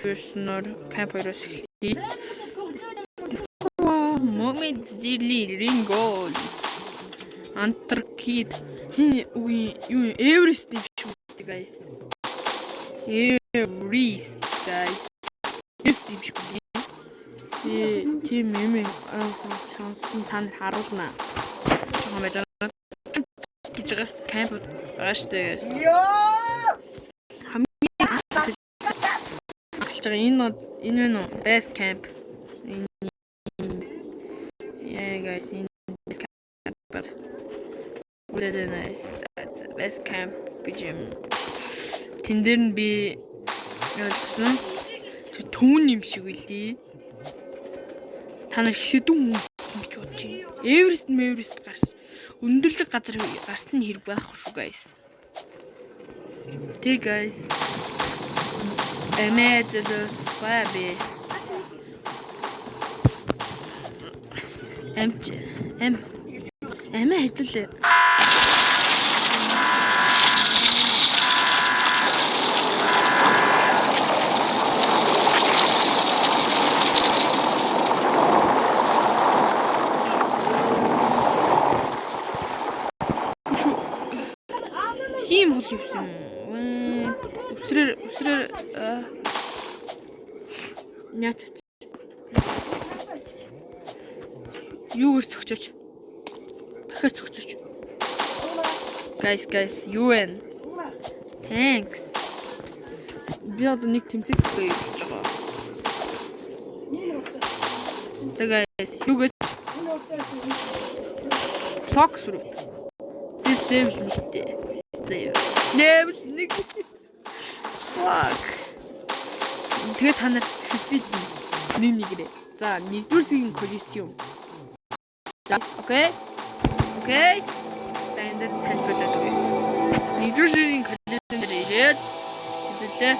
Personal Camperos эхлэе. Момент зили рингол. Антарктид. Юу Эверест шүү дээ guys. Эверест guys. Эверест юм шиг үү? Тийм юм. Шансан танд харуулна. Жоохон байж байгаа. Гэж camp байгаа шүү дээ. Энэ base camp. Yeah guys, in base camp, but really nice. That's base camp гэж юм. Тэн дээр нь би ялсан. Төвн юм шиг үлээ. Та нар хэдэн хүн гэж бодож байна? Эверест гарсан. Өндөрлөг газар гарсан хэрэг байхгүй шүү guys. Тэг guys. Эмэзэлс фаби. Эмэ хэдүүлээ. Хим хол юусэн. Өсрөр Нят. Юу өрцөгчөөч. Дахиад цогцооч. Guys, юу вэ? Thanks. Би одоо нэг тэмцэх гэж байгаа. За guys, юу гэж? Fox руу. Би level 1-тэй. Level 1. Fuck. Тэгээд та нар хэлбий нэгээрээ. За, нэгдүгээр сарын коллизиум. Окей. Тандер тайлбарлаад өгье. Нэгдүгээр сарын коллизиум дээр ирээд хэдүүлээ.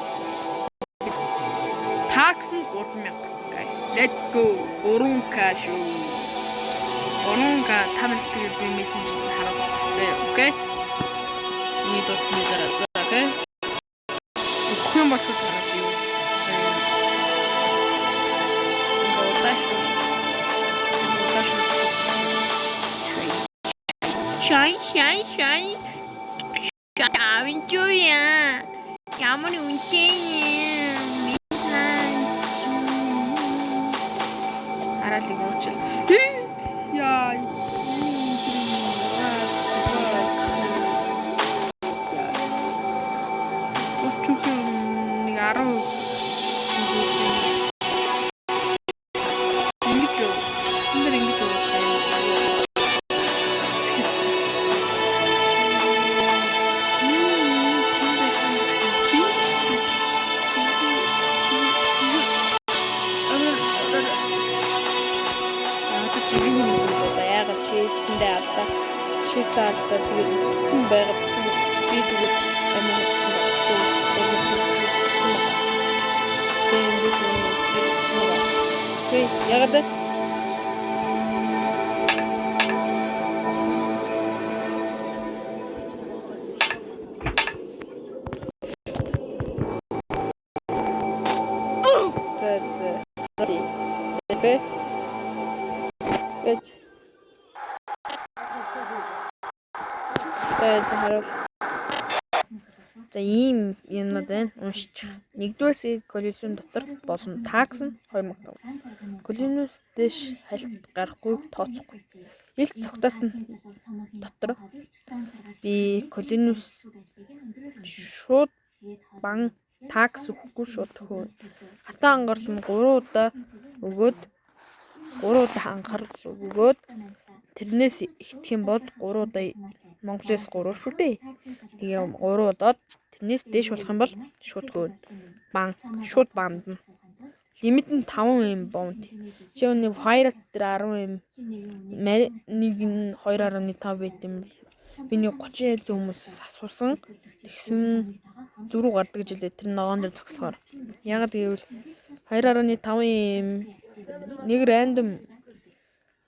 Такс нь 3000. Guys, let's go. 3k шүү. 3k та нар тэгээд би мессенжер харуулах. За, окей. Энийг дуусны дараа. За, окей. Хүн бошгүй тараад юу. Shine. Aventura. Ямар үнэтэй юм. Харалыг уучлаа. Яа. Нэг 10 Шисаалтад тэгсэн байгаад би тэгээд ягаад За ийм юмнууд байна. Уншиж. Нэгдүгээр сая коллизиум дотор болсон такс нь 2005. Коллизиумс дэш хальт гарахгүй тооцохгүй. Ил цогтоос нь дотор би коллизиумс шууд бан такс өгөхгүй шууд төхөө. Хатан ангарал нь 3 удаа өгөөд 3 удаа анхаарал өгөөд тэрнээс ихтэх юм бол 3 удаа Монголоос 3 шүү дээ. Тэгээ 3 удаад тэрнээс дээш болох юм бол шууд гоо шууд бандна. Лимит нь 5 юм бонд. Чи нэг Pirate дээр 10 юм. Нэг нь 2.5 байт юм. Би нэг 30 айлын хүмүүсээс асуусан. Тэгсэн зуруу гардаг гэж хэлээ. Тэр ногоон дээр зогсохоор. Ягаад гэвэл 2.5 юм нэг random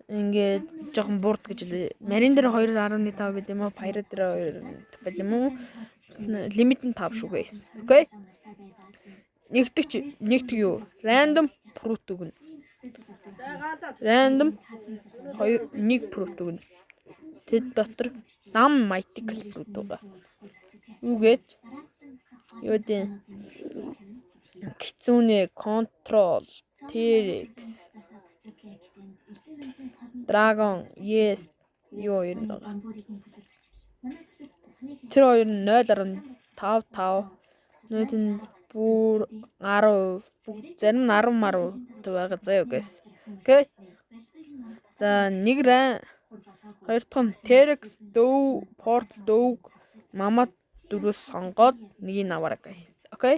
ингээд жоохон буурд гэж хэлээ. Марин дээр 2.5 байт юм уу? Pirate дээр 2 байт юм уу? Лимит нь 5 шүү guys. Окей? нэгдэг юу? Random fruit өгнө. Random 1 fruit өгнө. Тэд дотор mythical fruit байгаа. Үгээд юу дээ? Кицүнэ, control, T-Rex, Dragon, yes юу юм байгаа. Тэр хоёр нь 0.55 нүүд нь бүр 10%, зарим нь 10% байгаа заяа guys. Окей. За нэг хоёр дахь нь T-Rex, Dove, Port Dog, Mammoth дөрөөс сонгоод нэгийг аваарай guys. Окей.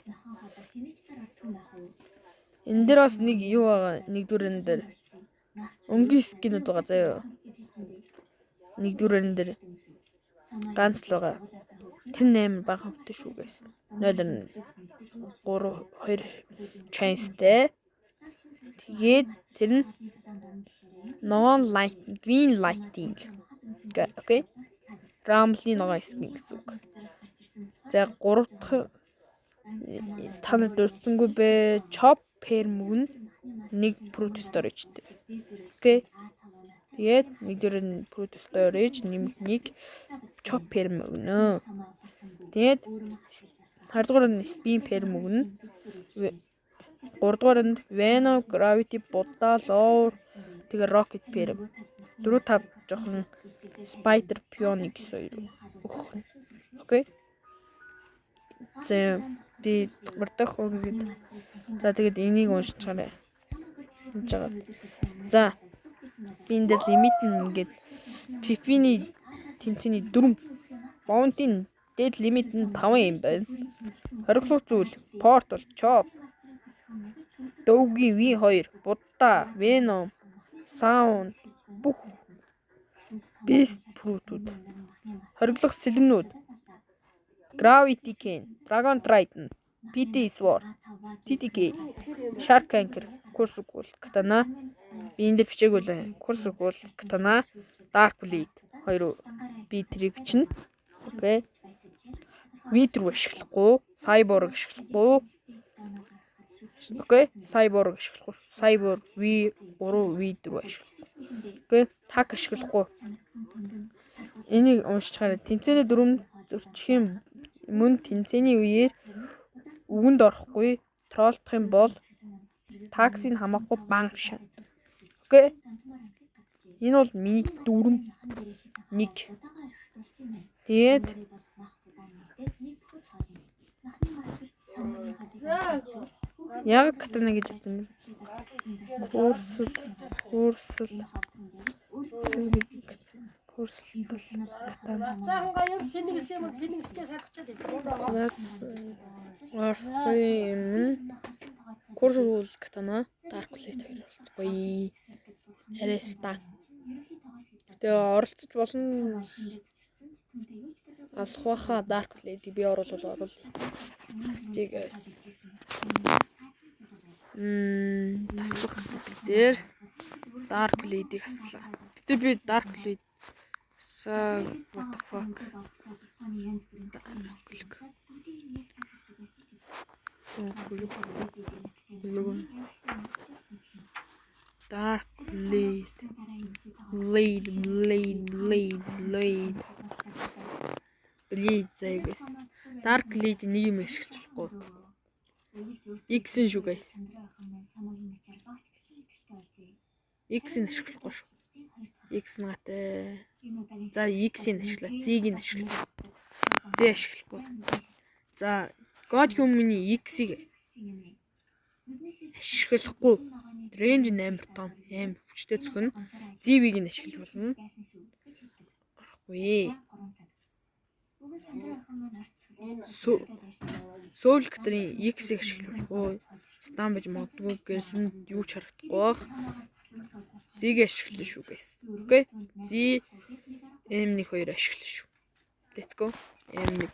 Энэ дээр бас нэг юу байгаа, нэгдүгээр дээр өнгийн скинүүд байгаа заяа. Нэгдүгээр дээр ганц л байгаа. Тэр 8 бага хөвтэй шүү guys. 0.3 chanceтэй. Тэгээд тэр нь green lighting. Окей. Ramsey ногоо скин гэсэн үг. За 3 дахь танад дурдсангүй бэ? Chop perm нэг fruit storage-тэй. Окей. Тэгээд нэгдүгээр нь fruit storage нэг chop perm өгнө. Тэгээд 2 дугаар нь spin perm өгнө. 3 дугаар нь Venom, Gravity, Buddha, Lore, тэгээд Rocket perm. 4 5 жоохон Spider Phoenix хоёр. Окей. За бардах үгээд. За тэгээд энийг уншчихарай. За би энэ дээр лимит нь ингээд Pippin-ий тэмцээний 4 Bounty-ийн дээд лимит нь 5 юм байна. Хориглох зүйл Portal, Chop, Dog-ийн V2, Buddha, Venom, Sound бүх Beast Fruit-ууд. Хориглох сэлэмнүүд Gravity Cane, Dragon Triton, PT Sword, TTK, Shark Anchor, Crucible, Katana, би энэ дээр бичээгүй л Crucible, Katana, Dark Blade 2 би тэрийг бичнэ. Окей. V4 ашиглахгүй, Cyborg ашиглахгүй. Окей, Cyborg ашиглахгүй. Cyborg V3, V4 ашиглахгүй. Окей, Hack ашиглахгүй. Энийг уншчихарай. Тэмцээний 4 зөрчих юм мөн тэмцээний үеэр үгэнд орохгүй, троллдох юм бол таксийг хамаахгүй банк шат. Окей. Энэ бол миний дүрм 1. Тэгээд яг катана гэж үзсэн юм. Курсэл катана. За хангаяа чиний гэсэн юм чиний хичээ салгачаад байна. Бас курсэл катана Dark Blade 2 болцгоё. Ареста. Тэгээ оролцож болно. Алхваха Dark Blade би оруулъя. Асчиг guys. Тасах дээр Dark Blade-ийг аслаа. Гэтэ би Dark Blade what the fuck. Dark Blade зайгээс. Dark Blade нэг юм ашиглаж болохгүй. X-ийн шүү guys. X-ийн ашиглахгүй шүү. X нагатай. За X-ийн ашиглаа. Z-ийг ашиглаа. Z ашиглахгүй. За God Human-ийн X-ийг ашиглахгүй. Range 8 том, аим хүчтэй зөвхөн Z-ийг нь ашиглаж болно. Орохгүй. Soul Catcher-ийн X-ийг ашиглаж болохгүй. Стан биж магадгүй гэрлэн юу ч харагдахгүй баг. Z-ийг ашиглаж шүү guys. Окей. Z M1 2 ашиглаж шүү. Let's go. M1.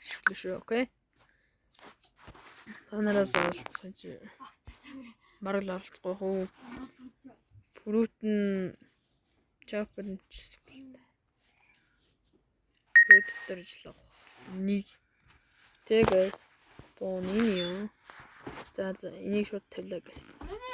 Ашиглаж шүү. Окей. Танараас оролцож бараг л оролцохгүй хөө. Fruit нь Chopper нь хэрэг төстөр ажиллах. Нэг тэгээд бооны юм. За энийг шууд тавилаа гэсэн.